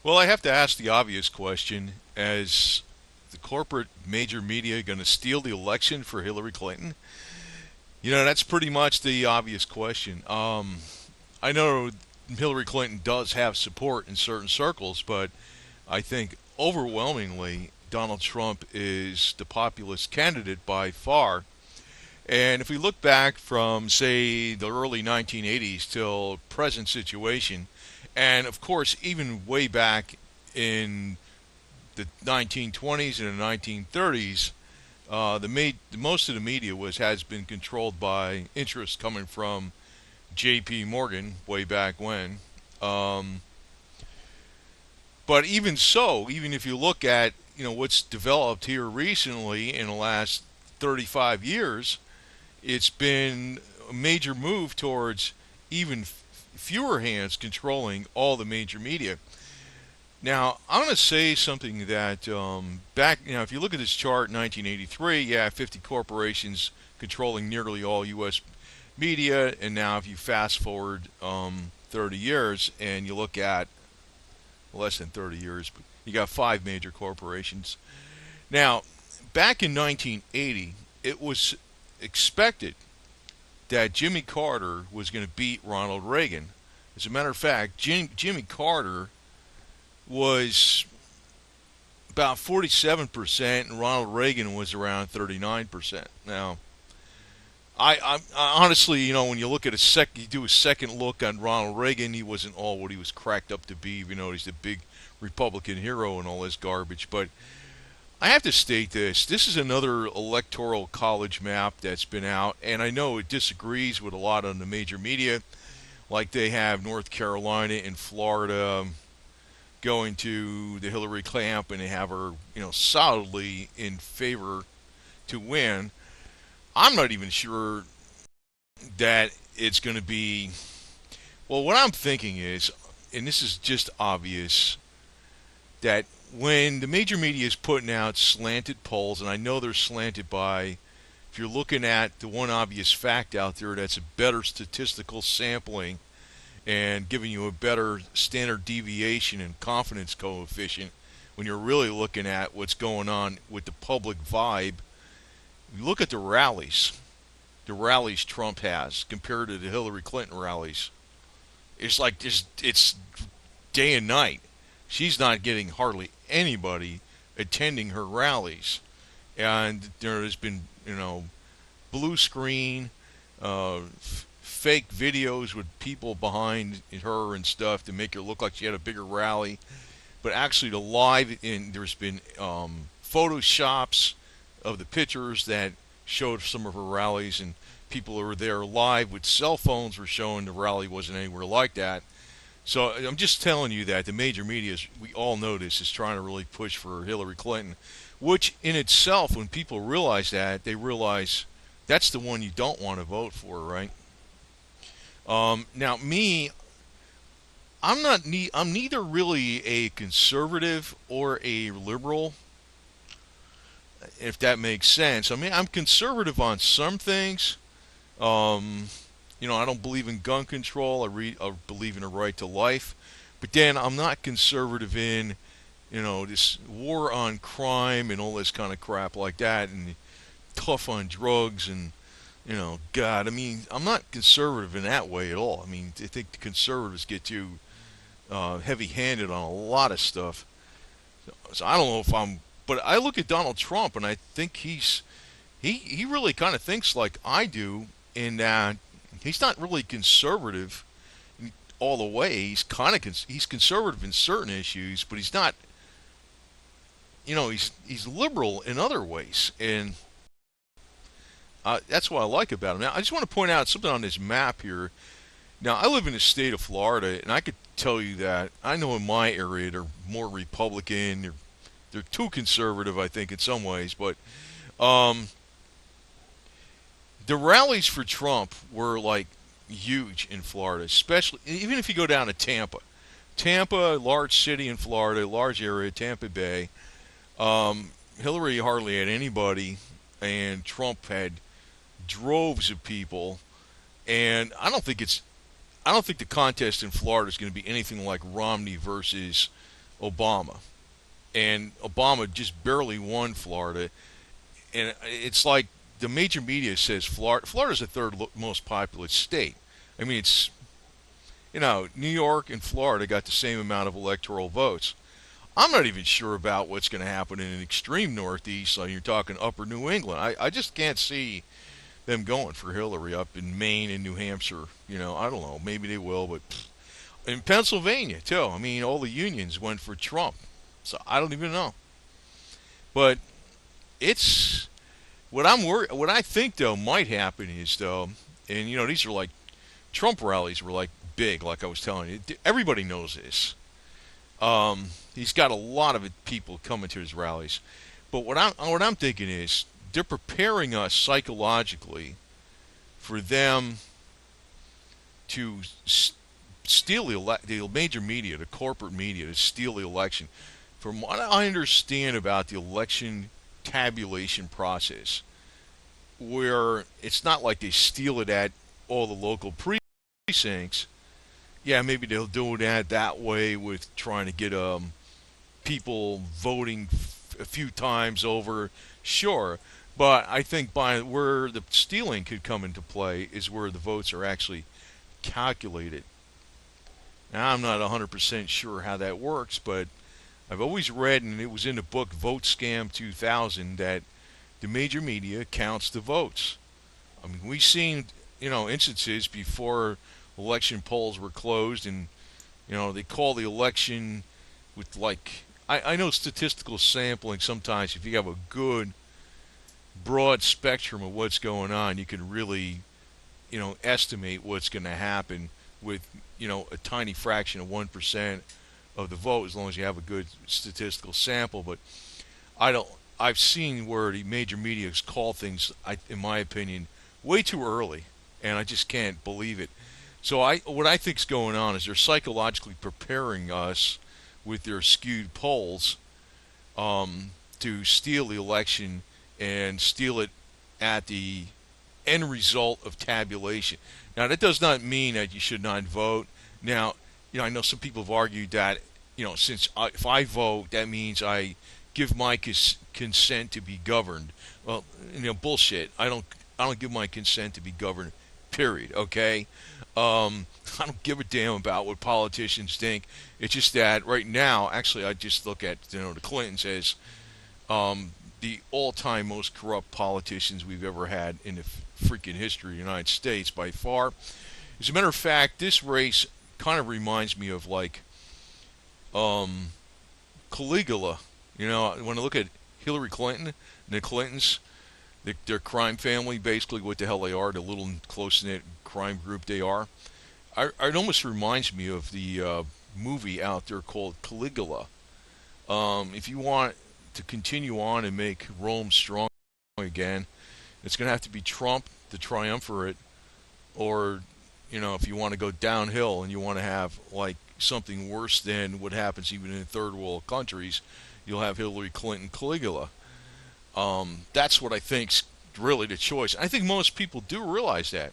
Well, I have to ask the obvious question: as the corporate major media going to steal the election for Hillary Clinton? That's pretty much the obvious question. I know Hillary Clinton does have support in certain circles, but I think overwhelmingly Donald Trump is the populist candidate by far. And if we look back from, say, the early 1980s till present situation, and of course, even way back in the 1920s and the 1930s, most of the media has been controlled by interest coming from J.P. Morgan way back when. Um, but even so, even if you look at what's developed here recently in the last 35 years, it's been a major move towards even fewer hands controlling all the major media. Now, I'm going to say something that if you look at this chart, 1983, yeah, 50 corporations controlling nearly all U.S. media, and now if you fast forward 30 years and you look at less than 30 years, but you got five major corporations. Now, back in 1980, it was expected that Jimmy Carter was going to beat Ronald Reagan. As a matter of fact, Jimmy Carter was about 47%, and Ronald Reagan was around 39%. Now, I honestly, when you look at you do a second look on Ronald Reagan, he wasn't all what he was cracked up to be. He's the big Republican hero and all this garbage. But I have to state this: this is another electoral college map that's been out, and I know it disagrees with a lot of the major media, like they have North Carolina and Florida going to the Hillary camp, and they have her, solidly in favor to win. I'm not even sure that it's going to be. Well, what I'm thinking is, and this is just obvious, that when the major media is putting out slanted polls, and I know they're slanted by, if you're looking at the one obvious fact out there, that's a better statistical sampling and giving you a better standard deviation and confidence coefficient, when you're really looking at what's going on with the public vibe. You look at the rallies Trump has compared to the Hillary Clinton rallies. It's like it's day and night. She's not getting hardly anybody attending her rallies, and there has been blue screen, fake videos with people behind her and stuff to make her look like she had a bigger rally. But actually, there's been photoshops of the pictures that showed some of her rallies, and people who were there live with cell phones were showing the rally wasn't anywhere like that. So I'm just telling you that the major media, we all know this, is trying to really push for Hillary Clinton, which in itself, when people realize that, they realize that's the one you don't want to vote for, right? Now, me, I'm neither really a conservative or a liberal, if that makes sense. I mean, I'm conservative on some things. Um, I don't believe in gun control. I believe in a right to life. But then I'm not conservative in, this war on crime and all this kind of crap like that, and tough on drugs and, God. I mean, I'm not conservative in that way at all. I mean, I think the conservatives get too heavy-handed on a lot of stuff. So I don't know if I'm, but I look at Donald Trump and I think he really kind of thinks like I do, in that he's not really conservative all the way. He's kind of he's conservative in certain issues, but he's not. He's liberal in other ways, and that's what I like about him. Now, I just want to point out something on this map here. Now, I live in the state of Florida, and I could tell you that I know in my area they're more Republican. They're too conservative, I think, in some ways. But um, the rallies for Trump were like huge in Florida, especially even if you go down to Tampa. Tampa, large city in Florida, large area, Tampa Bay. Hillary hardly had anybody, and Trump had droves of people. And I don't think the contest in Florida is going to be anything like Romney versus Obama, and Obama just barely won Florida. And it's like the major media says Florida's the third most populous state. I mean, it's, New York and Florida got the same amount of electoral votes. I'm not even sure about what's going to happen in an extreme Northeast. So you're talking Upper New England. I just can't see them going for Hillary up in Maine and New Hampshire. I don't know. Maybe they will, but in Pennsylvania too. I mean, all the unions went for Trump, so I don't even know. But it's what I'm worried. What I think though might happen is though, and these are like Trump rallies were like big, like I was telling you. Everybody knows this. He's got a lot of people coming to his rallies, but what I'm thinking is they're preparing us psychologically for them to steal the major media, the corporate media, to steal the election. From what I understand about the election tabulation process, where it's not like they steal it at all the local precincts. Yeah, maybe they'll do that way with trying to get people voting a few times over. Sure, but I think by where the stealing could come into play is where the votes are actually calculated. Now, I'm not 100% sure how that works, but I've always read, and it was in the book Vote Scam 2000, that the major media counts the votes. I mean, we've seen, instances before election polls were closed, and, they call the election with, like, I know statistical sampling sometimes, if you have a good, broad spectrum of what's going on, you can really, estimate what's going to happen with, a tiny fraction of 1% of the vote, as long as you have a good statistical sample. But I don't. I've seen where the major media call things, in my opinion, way too early, and I just can't believe it. So what I think's going on is they're psychologically preparing us with their skewed polls to steal the election and steal it at the end result of tabulation. Now, that does not mean that you should not vote. Now, I know some people have argued that, since if I vote, that means I give my consent to be governed. Well, bullshit. I don't give my consent to be governed. Period. Okay. I don't give a damn about what politicians think. It's just that right now, actually, I just look at the Clintons as the all-time most corrupt politicians we've ever had in the freaking history of the United States by far. As a matter of fact, this race kind of reminds me of like Caligula. When I look at Hillary Clinton and the Clintons, their crime family, basically what the hell they are, the little close-knit crime group they are. It almost reminds me of the movie out there called Caligula. If you want to continue on and make Rome strong again, it's going to have to be Trump, the triumvirate, or if you want to go downhill and you want to have like something worse than what happens even in third world countries, you'll have Hillary Clinton Caligula. That's what I think's really the choice. I think most people do realize that.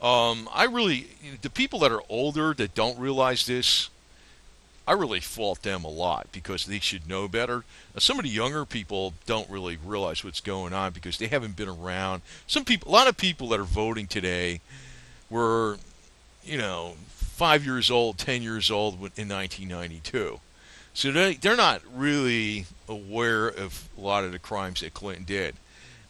The people that are older that don't realize this, I really fault them a lot because they should know better. Some of the younger people don't really realize what's going on because they haven't been around. A lot of people that are voting today were, 5 years old, 10 years old in 1992. So they're not really aware of a lot of the crimes that Clinton did,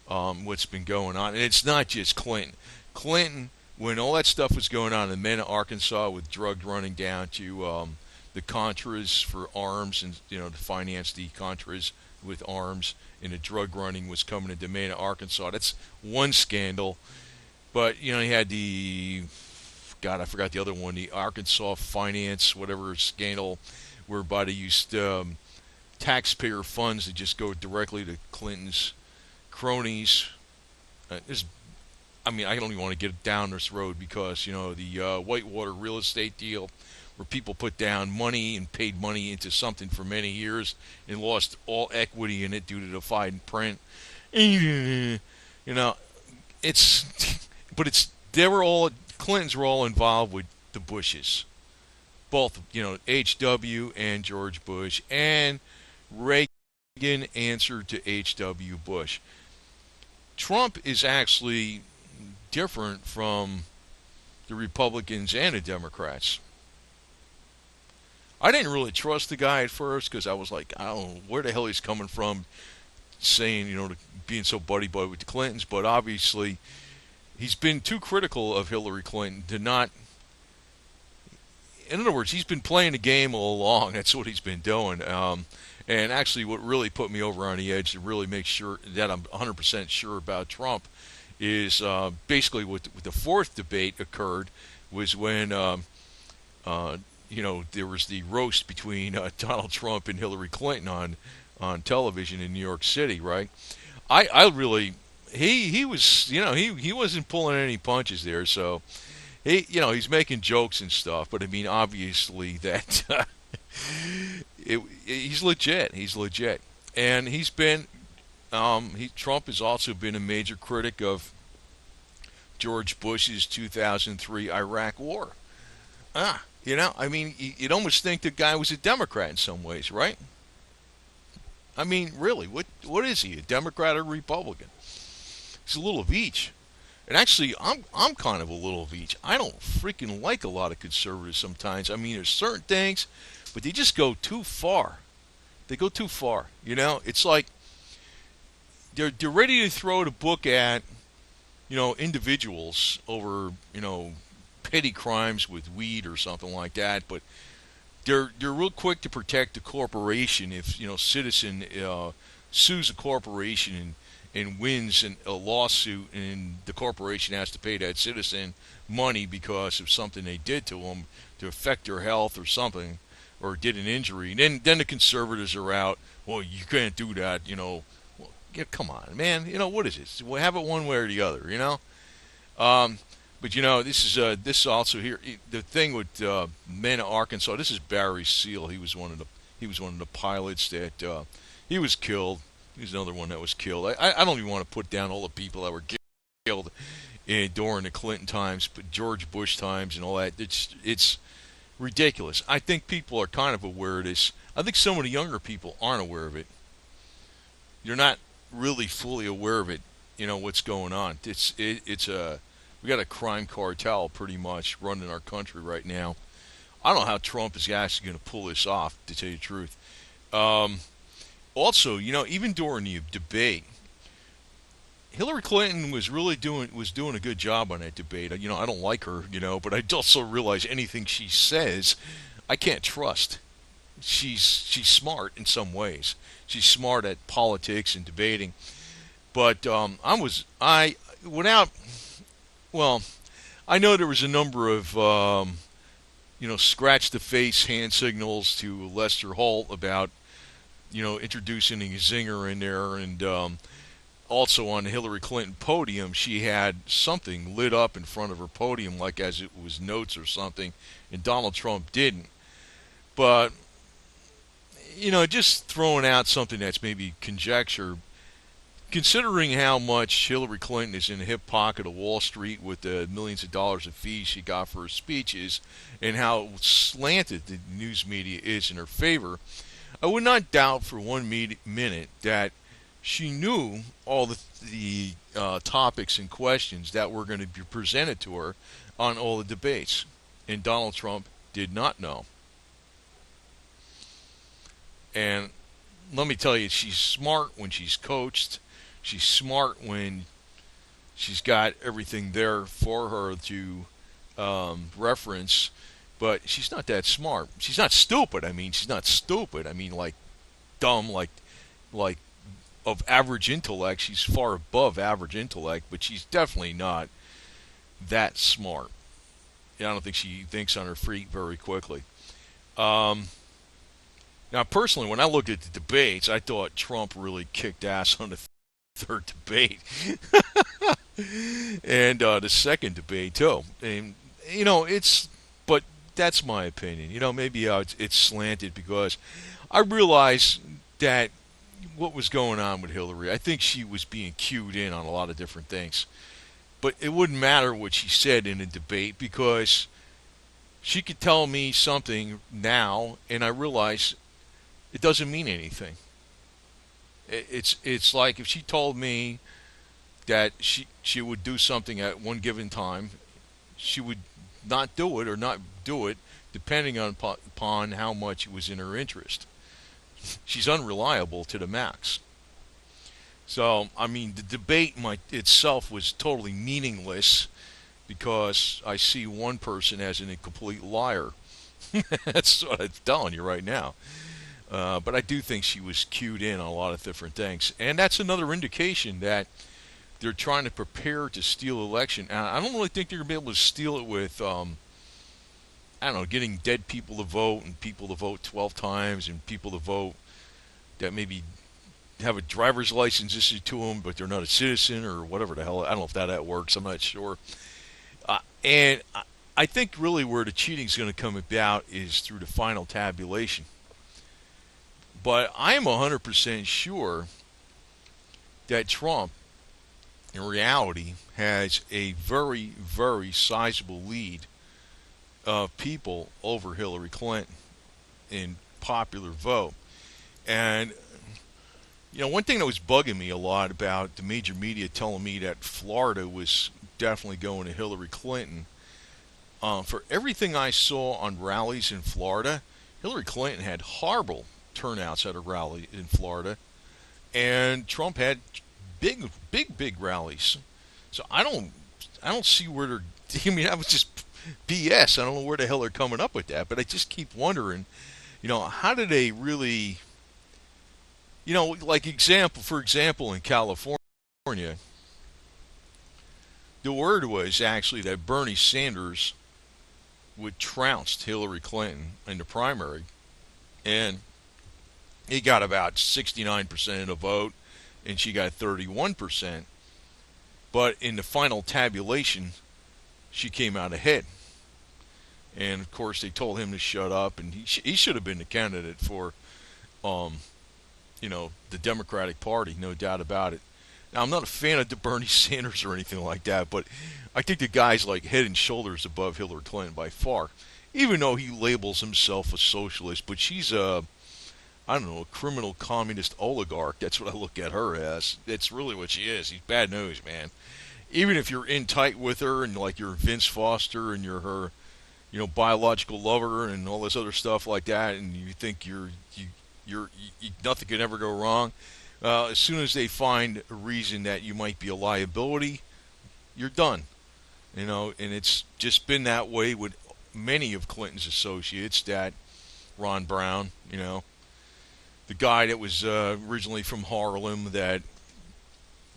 what's been going on. And it's not just Clinton. Clinton, when all that stuff was going on in Mena, Arkansas, with drugs running down to the Contras for arms and, to finance the Contras with arms, and the drug running was coming into Mena, Arkansas. That's one scandal. But, he had God, I forgot the other one, the Arkansas finance, whatever scandal, whereby they used taxpayer funds to just go directly to Clinton's cronies. I don't even want to get down this road because, the Whitewater real estate deal where people put down money and paid money into something for many years and lost all equity in it due to the fine print. But Clintons were all involved with the Bushes. both, H.W. and George Bush, and Reagan answered to H.W. Bush. Trump is actually different from the Republicans and the Democrats. I didn't really trust the guy at first because I was like, I don't know where the hell he's coming from, saying, being so buddy buddy with the Clintons. But obviously, he's been too critical of Hillary Clinton to not. In other words, he's been playing the game all along. That's what he's been doing. And actually, what really put me over on the edge to really make sure that I'm 100% sure about Trump is basically what the fourth debate occurred was when there was the roast between Donald Trump and Hillary Clinton on television in New York City, right? I really he was he wasn't pulling any punches there, so he's making jokes and stuff, but I mean obviously that he's legit. He's legit, and he's been Trump has also been a major critic of George Bush's 2003 Iraq War. I mean, you'd almost think the guy was a Democrat in some ways, right? I mean, really, what is he, a Democrat or Republican? He's a little of each. And actually, I'm kind of a little of each. I don't freaking like a lot of conservatives sometimes. I mean, there's certain things, but they just go too far. They go too far. It's like they're ready to throw the book at individuals over petty crimes with weed or something like that, but they're real quick to protect the corporation if citizen sues a corporation and wins a lawsuit, and the corporation has to pay that citizen money because of something they did to them to affect their health or something, or did an injury. And then the conservatives are out. Well, you can't do that. Well, yeah, come on, man. What is it? We'll have it one way or the other. But this also here the thing with Mena, Arkansas. This is Barry Seal. He was one of the pilots that he was killed. He's another one that was killed. I don't even want to put down all the people that were killed during the Clinton times, but George Bush times and all that. It's ridiculous. I think people are kind of aware of this. I think some of the younger people aren't aware of it. You're not really fully aware of it. What's going on. We got a crime cartel pretty much running our country right now. I don't know how Trump is actually going to pull this off, to tell you the truth. Also, even during the debate, Hillary Clinton was doing a good job on that debate. I don't like her, but I also realize anything she says, I can't trust. She's smart in some ways. She's smart at politics and debating, but I know there was a number of scratch the face hand signals to Lester Holt about introducing a zinger in there, and also on the Hillary Clinton podium, she had something lit up in front of her podium like as it was notes or something, and Donald Trump didn't. But just throwing out something that's maybe conjecture, considering how much Hillary Clinton is in the hip pocket of Wall Street with the millions of dollars of fees she got for her speeches, and how slanted the news media is in her favor, I would not doubt for one minute that she knew all the topics and questions that were going to be presented to her on all the debates, and Donald Trump did not know. And let me tell you, she's smart when she's coached. She's smart when she's got everything there for her to reference, but she's not that smart. She's not stupid. She's not stupid. Like dumb, like of average intellect. She's far above average intellect, but she's definitely not that smart. I don't think she thinks on her feet very quickly. Now, personally, when I looked at the debates, I thought Trump really kicked ass on the third debate. And the second debate, too. And, but that's my opinion. Maybe it's slanted because I realize that what was going on with Hillary, I think she was being cued in on a lot of different things. But it wouldn't matter what she said in a debate because She could tell me something now, and I realize it doesn't mean anything. It's like if she told me that she would do something at one given time, she would not do it or not do it depending upon how much it was in her interest. She's unreliable to the max. So, I mean, the debate itself was totally meaningless because I see one person as a complete liar. That's what I'm telling you right now. But I do think she was cued in on a lot of different things. And that's another indication that they're trying to prepare to steal the election. And I don't really think they're going to be able to steal it with, I don't know, getting dead people to vote and people to vote 12 times and people to vote that maybe have a driver's license issued to them, but they're not a citizen or whatever the hell. I don't know if that works. I'm not sure. And I think really where the cheating is going to come about is through the final tabulation. But I am 100% sure that Trump, in reality, has a very, very sizable lead of people over Hillary Clinton in popular vote. And, you know, one thing that was bugging me a lot about the major media telling me that Florida was definitely going to Hillary Clinton, for everything I saw on rallies in Florida, Hillary Clinton had horrible turnouts at a rally in Florida, and Trump had big rallies. So I don't see where they're. I mean, that was just BS. I don't know where the hell they're coming up with that, but I just keep wondering, you know, how do they really, you know, like for example, in California, the word was actually that Bernie Sanders would trounced Hillary Clinton in the primary, and he got about 69% of the vote, and she got 31%. But in the final tabulation, she came out ahead. And of course, they told him to shut up, and he should have been the candidate for, you know, the Democratic Party, no doubt about it. Now, I'm not a fan of the Bernie Sanders or anything like that, but I think the guy's like head and shoulders above Hillary Clinton by far, even though he labels himself a socialist. But she's I don't know, a criminal communist oligarch. That's what I look at her as. That's really what she is. She's bad news, man. Even if you're in tight with her and like you're Vince Foster and you're her, you know, biological lover and all this other stuff like that, and you think nothing can ever go wrong. As soon as they find a reason that you might be a liability, you're done. You know, and it's just been that way with many of Clinton's associates. That Ron Brown, you know, the guy that was originally from Harlem that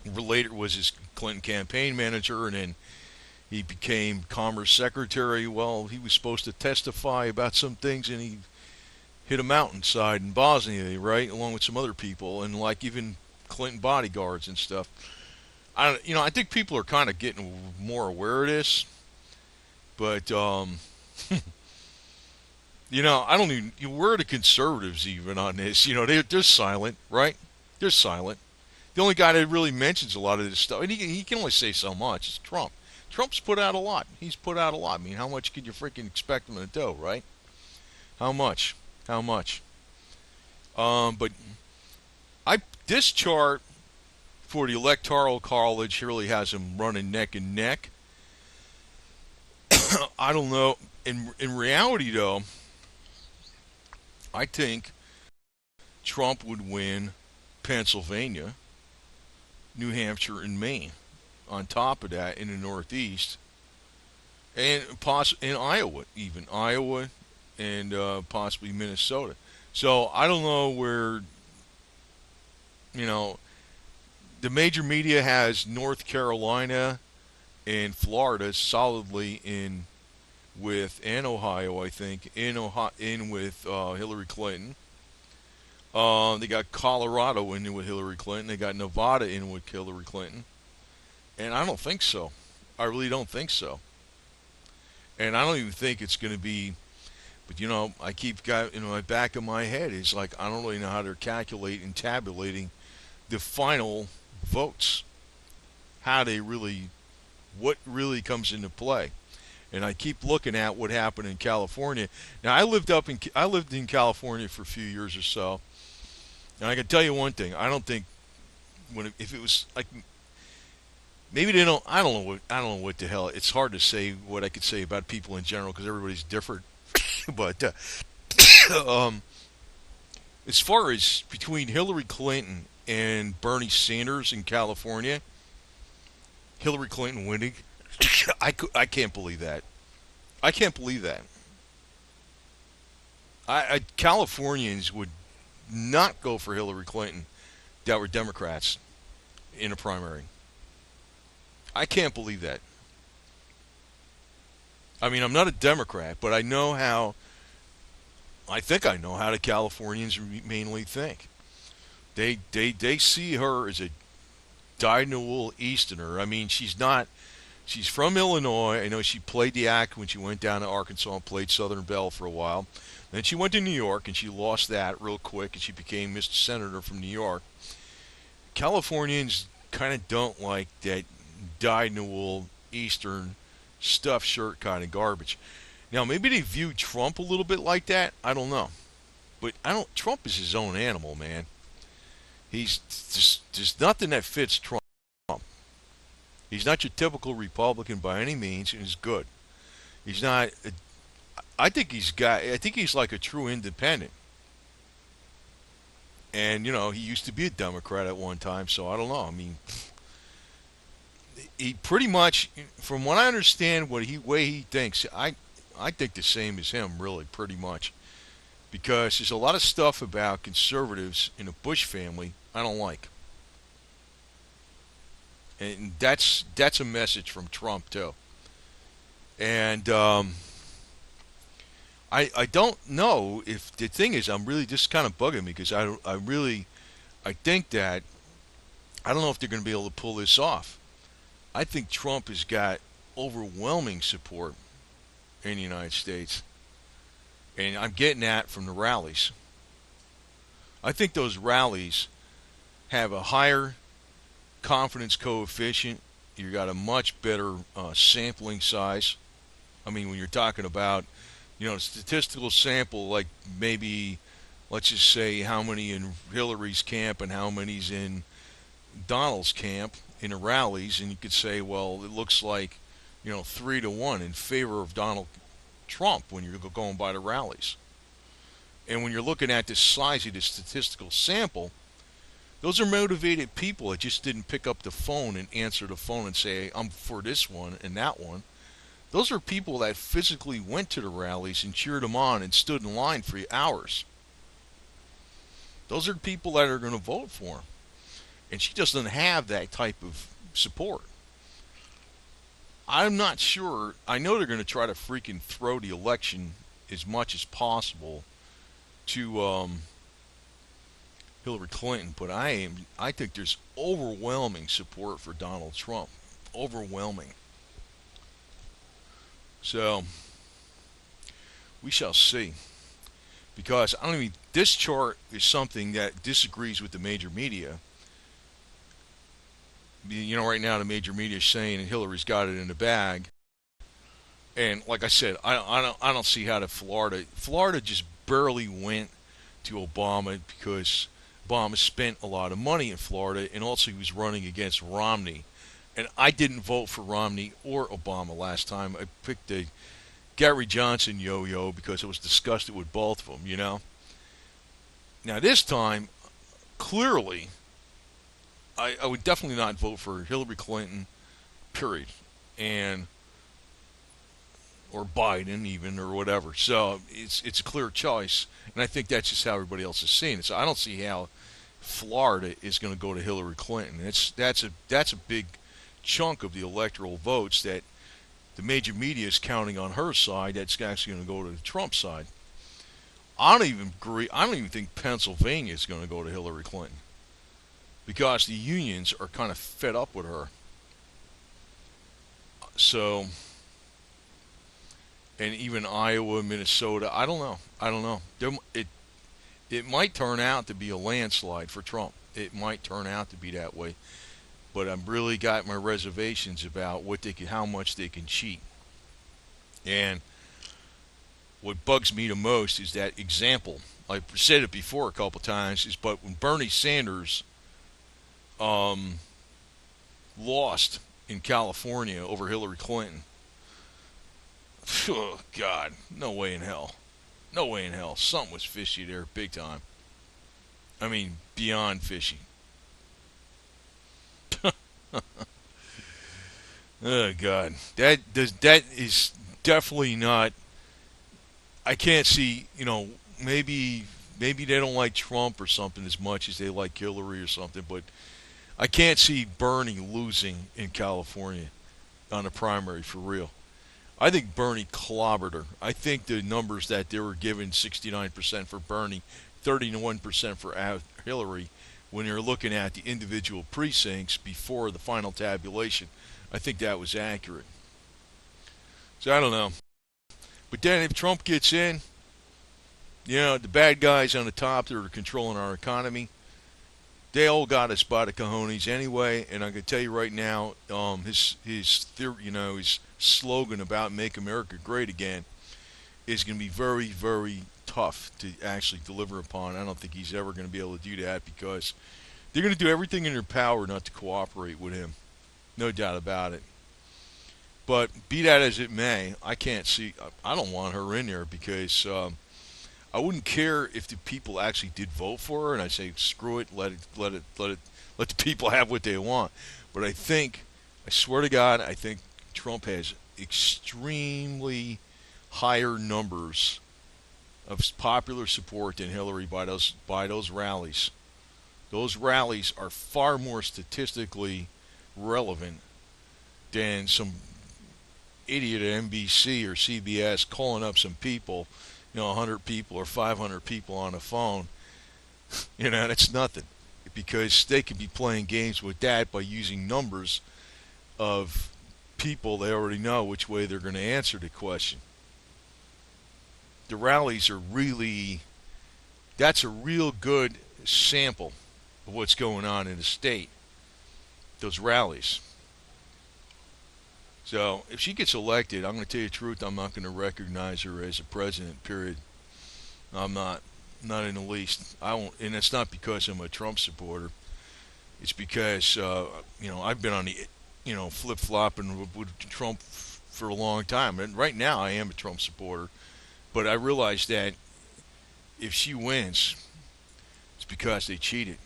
later was his Clinton campaign manager, and then he became Commerce Secretary. Well, he was supposed to testify about some things, and he hit a mountainside in Bosnia, right, along with some other people, and like even Clinton bodyguards and stuff. I think people are kind of getting more aware of this, but I don't even. Where are the conservatives even on this? You know, they're silent, right? They're silent. The only guy that really mentions a lot of this stuff, and he can only say so much, is Trump. Trump's put out a lot. He's put out a lot. I mean, how much could you freaking expect him to do, right? How much? How much? But this chart for the Electoral College really has him running neck and neck. I don't know. In reality, though, I think Trump would win Pennsylvania, New Hampshire, and Maine. On top of that, in the Northeast, and in Iowa, even Iowa, and possibly Minnesota. So I don't know where. The major media has North Carolina and Florida solidly in with, and Ohio, I think, in with Hillary Clinton. They got Colorado in with Hillary Clinton. They got Nevada in with Hillary Clinton. And I don't think so. I really don't think so. And I don't even think it's going to be. But I keep got in my back of my head is like I don't really know how they're calculating, tabulating the final votes. What really comes into play? And I keep looking at what happened in California. Now I lived in California for a few years or so, and I can tell you one thing. I don't think if it was like maybe they don't. I don't know what the hell. It's hard to say what I could say about people in general because everybody's different. But um, as far as between Hillary Clinton and Bernie Sanders in California, Hillary Clinton winning, I can't believe that. I can't believe that. Californians would not go for Hillary Clinton that were Democrats in a primary. I can't believe that. I mean, I'm not a Democrat, but I know how. I think I know how the Californians mainly think. They see her as a dyed-in-the-wool Easterner. I mean, she's not. She's from Illinois. I know she played the act when she went down to Arkansas and played Southern Belle for a while. Then she went to New York and she lost that real quick and she became Mr. Senator from New York. Californians kind of don't like that dyed-in-the-wool Eastern stuffed shirt kind of garbage. Now maybe they view Trump a little bit like that. I don't know, but I don't. Trump is his own animal, man. He's just there's nothing that fits Trump. He's not your typical Republican by any means, and he's good. He's not. I think he's got. I think he's like a true independent. And he used to be a Democrat at one time, so I don't know. I mean, he pretty much, from what I understand, way he thinks, I think the same as him, really, pretty much. Because there's a lot of stuff about conservatives in the Bush family I don't like. And that's a message from Trump too. And I don't know if the thing is I'm really just kind of bugging me because I think that I don't know if they're going to be able to pull this off. I think Trump has got overwhelming support in the United States, and I'm getting that from the rallies. I think those rallies have a higher confidence coefficient. You got a much better sampling size. I mean, when you're talking about, statistical sample, like maybe, let's just say how many in Hillary's camp and how many's in Donald's camp in the rallies, and you could say, well, it looks like, 3-1 in favor of Donald Trump when you're going by the rallies. And when you're looking at the size of the statistical sample, those are motivated people that just didn't pick up the phone and answer the phone and say, I'm for this one and that one. Those are people that physically went to the rallies and cheered them on and stood in line for hours. Those are people that are going to vote for him. And she doesn't have that type of support. I'm not sure. I know they're going to try to freaking throw the election as much as possible to Hillary Clinton, but I think there's overwhelming support for Donald Trump. Overwhelming. So we shall see. Because this chart is something that disagrees with the major media. Right now the major media is saying that Hillary's got it in the bag. And like I said, I don't see how Florida just barely went to Obama because Obama spent a lot of money in Florida, and also he was running against Romney. And I didn't vote for Romney or Obama last time. I picked the Gary Johnson yo-yo because I was disgusted with both of them, Now this time, clearly, I would definitely not vote for Hillary Clinton, period. Or Biden even, or whatever. So it's a clear choice, and I think that's just how everybody else is seeing it. So I don't see how Florida is going to go to Hillary Clinton. That's a big chunk of the electoral votes that the major media is counting on her side. That's actually going to go to the Trump side. I don't even agree. I don't even think Pennsylvania is going to go to Hillary Clinton because the unions are kind of fed up with her. So. And even Iowa, Minnesota, I don't know. It might turn out to be a landslide for Trump. It might turn out to be that way. But I've really got my reservations about how much they can cheat. And what bugs me the most is that example. I've said it before a couple times, but when Bernie Sanders um, lost in California over Hillary Clinton, oh God, no way in hell, no way in hell, something was fishy there, big time. I mean, beyond fishy. Oh God, that is definitely not. I can't see. Maybe they don't like Trump or something as much as they like Hillary or something, but I can't see Bernie losing in California on a primary for real. I think Bernie clobbered her. I think the numbers that they were given 69% for Bernie, 31% for Hillary, when you're looking at the individual precincts before the final tabulation, I think that was accurate. So I don't know. But then if Trump gets in, the bad guys on the top that are controlling our economy, they all got us by the cojones anyway. And I can tell you right now, his theory, his slogan about "Make America Great Again" is going to be very, very tough to actually deliver upon. I don't think he's ever going to be able to do that because they're going to do everything in their power not to cooperate with him. No doubt about it. But be that as it may, I can't see. I don't want her in there because I wouldn't care if the people actually did vote for her, and I say screw it, let the people have what they want. But I swear to God, I think Trump has extremely higher numbers of popular support than Hillary by those rallies. Those rallies are far more statistically relevant than some idiot at NBC or CBS calling up some people, 100 people or 500 people on the phone. That's nothing because they could be playing games with that by using numbers of people they already know which way they're going to answer the question. The rallies are that's a real good sample of what's going on in the state. Those rallies. So if she gets elected, I'm going to tell you the truth, I'm not going to recognize her as a president, period. I'm not in the least. I won't, and it's not because I'm a Trump supporter. It's because I've been on the flip flopping with Trump for a long time, and right now I am a Trump supporter. But I realize that if she wins, it's because they cheated.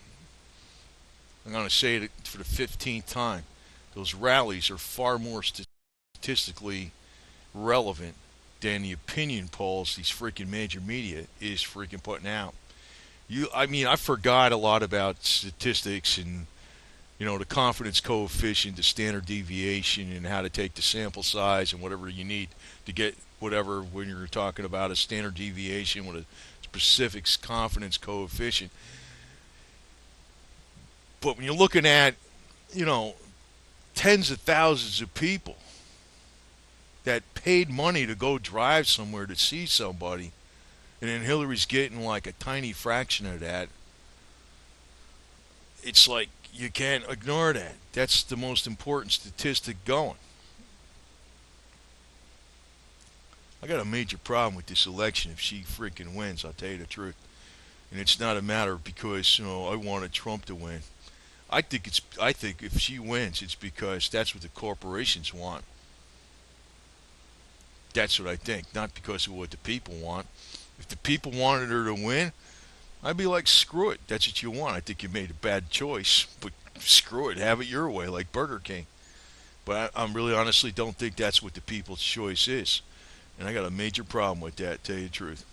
I'm going to say it for the 15th time. Those rallies are far more statistically relevant than the opinion polls these freaking major media is freaking putting out. I forgot a lot about statistics and the confidence coefficient, the standard deviation, and how to take the sample size and whatever you need to get whatever when you're talking about a standard deviation with a specific confidence coefficient. But when you're looking at tens of thousands of people that paid money to go drive somewhere to see somebody, and then Hillary's getting like a tiny fraction of that, it's like you can't ignore that. That's the most important statistic going. I got a major problem with this election if she freaking wins, I'll tell you the truth. And it's not a matter because, I wanted Trump to win. I think if she wins, it's because that's what the corporations want. That's what I think, not because of what the people want. If the people wanted her to win, I'd be like, screw it. That's what you want. I think you made a bad choice, but screw it. Have it your way, like Burger King. But I really honestly don't think that's what the people's choice is. And I got a major problem with that, to tell you the truth.